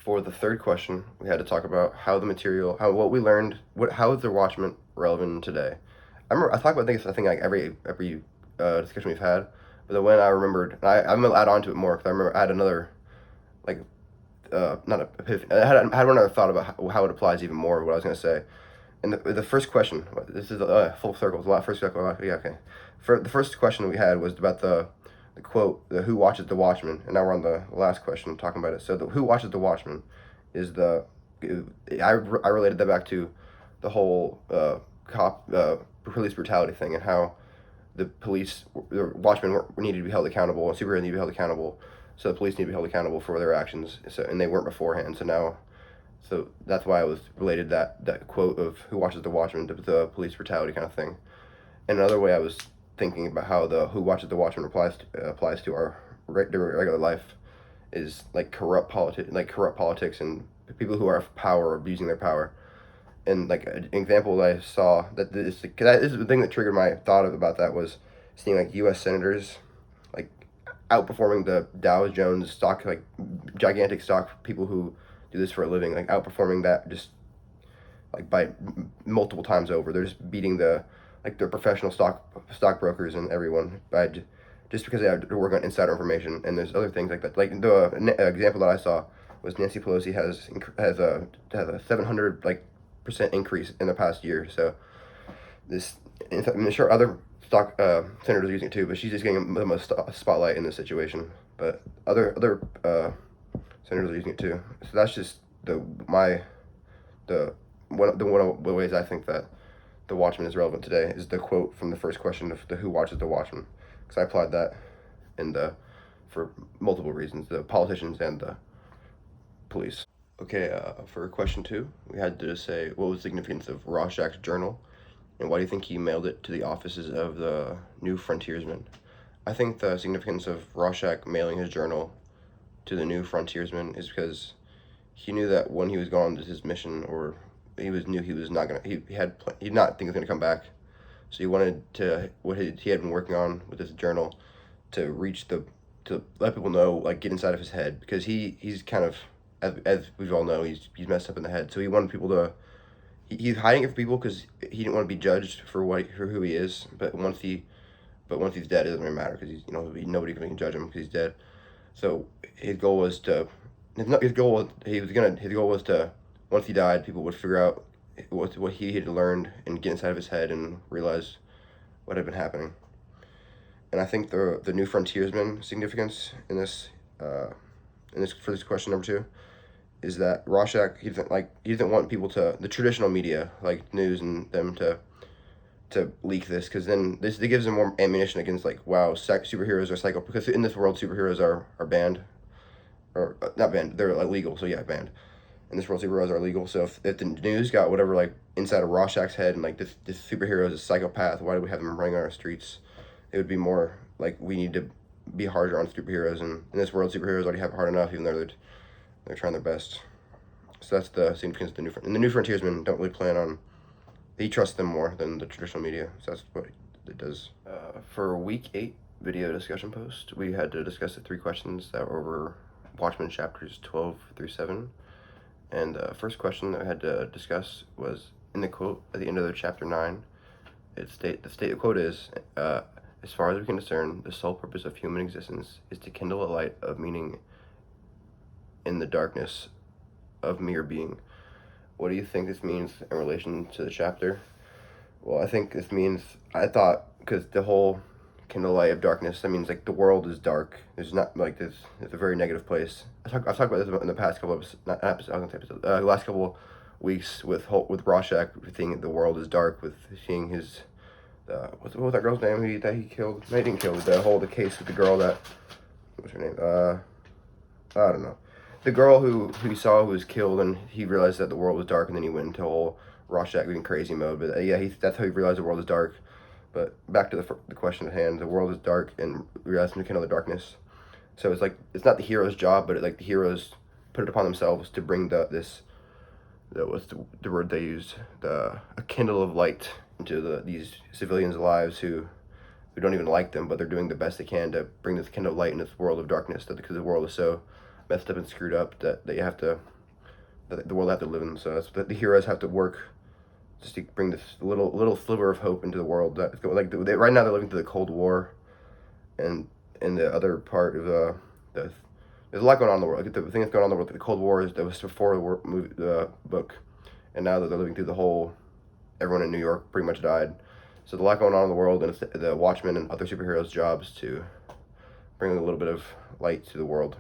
For the third question, we had to talk about how the material, how what we learned, how is the Watchmen relevant today? I talk about this, I think like every discussion we've had, but then when I remembered, and I'm gonna add on to it more because I remember I had another like not a epiphany. I had one other thought about how it applies even more. What I was gonna say, and the first question, this is full circle. It's a lot. First circle. Yeah, okay. For the first question we had was about the quote, the "Who watches the Watchmen," and now we're on the last question talking about it. So the "Who watches the Watchmen" is I related that back to the whole police brutality thing and how the Watchmen needed to be held accountable, and superheroes need to be held accountable. So the police need to be held accountable for their actions. So and they weren't beforehand. So that's why I was related that quote of "Who watches the Watchmen" to the police brutality kind of thing. And another way I was thinking about how the "Who watches the Watchmen" applies to our regular life is like corrupt politics and people who are of power abusing their power. And like an example that I saw that is the thing that triggered my thought about that was seeing like U.S. senators like outperforming the Dow Jones stock, like gigantic stock people who do this for a living, like outperforming that just like by multiple times over. They're just beating their professional stockbrokers and everyone by just because they have to work on insider information. And there's other things like that. Like the example that I saw was Nancy Pelosi has a 700 percent increase in the past year. So this, I'm sure other senators are using it too, but she's just getting the most spotlight in this situation. But other senators are using it too. So that's just the one of the ways I think that the Watchmen is relevant today is the quote from the first question of the "Who watches the Watchmen," because I applied that in the for multiple reasons, the politicians and the police. Okay, for question two, we had to say what was the significance of Rorschach's journal, and why do you think he mailed it to the offices of the New Frontiersmen? I think the significance of Rorschach mailing his journal to the New Frontiersmen is because he knew that when he was going on his mission, or knew he was not gonna, he did not think he was gonna come back. So he wanted to what he had been working on with his journal to to let people know, like get inside of his head, because he's kind of as we all know he's messed up in the head. So he wanted people to he's hiding it from people because he didn't want to be judged for who he is. But once he's dead, it doesn't really matter because nobody can judge him because he's dead. So his goal was to his goal was to once he died, people would figure out what he had learned and get inside of his head and realize what had been happening. And I think the New Frontiersman significance in this for this question number two is that Rorschach he doesn't want people to the traditional media like news and them to leak this, because then this it gives them more ammunition against like, wow, superheroes are psycho, because in this world superheroes are banned, or not banned, they're illegal. So yeah, banned. In this world superheroes are illegal. So if the news got whatever like inside of Rorschach's head and like this superhero is a psychopath, why do we have them running on our streets? It would be more like we need to be harder on superheroes, and in this world superheroes already have it hard enough, even though they're trying their best. So that's the significance of the the New Frontiersmen don't really plan on. He trusts them more than the traditional media. So that's what it does. For week 8 video discussion post, we had to discuss the 3 questions that were over Watchmen chapters 12 through 7. And the first question that we had to discuss was in the quote at the end of the chapter 9. The quote is, "As far as we can discern, the sole purpose of human existence is to kindle a light of meaning in the darkness of mere being." What do you think this means in relation to the chapter? Well, I think this means, I thought, because the whole kindle light of darkness, that means like the world is dark. There's not like this. It's a very negative place. I've talked about this in the past couple of last couple weeks with Rorschach thinking the world is dark, with seeing his what was that girl's name that he killed? No, he didn't kill. The case with the girl that, what's her name? I don't know. The girl who he saw who was killed, and he realized that the world was dark, and then he went into whole Rorschach being crazy mode. But yeah, that's how he realized the world is dark. But back to the question at hand, the world is dark, and realizing to kindle the darkness. So it's like it's not the hero's job, but the heroes put it upon themselves to bring what's the word they used, a kindle of light into these civilians' lives who don't even like them, but they're doing the best they can to bring this kindle of light in this world of darkness, because the world is so messed up and screwed up that you have to the world they have to live in. So that's the heroes have to work just to bring this little sliver of hope into the world. That right now they're living through the Cold War, and in the other part of the there's a lot going on in the world. Like, the thing that's going on in the world, the Cold War is that was before the book, and now that they're living through the whole, everyone in New York pretty much died. So there's a lot going on in the world, and it's the Watchmen and other superheroes' jobs to bring a little bit of light to the world.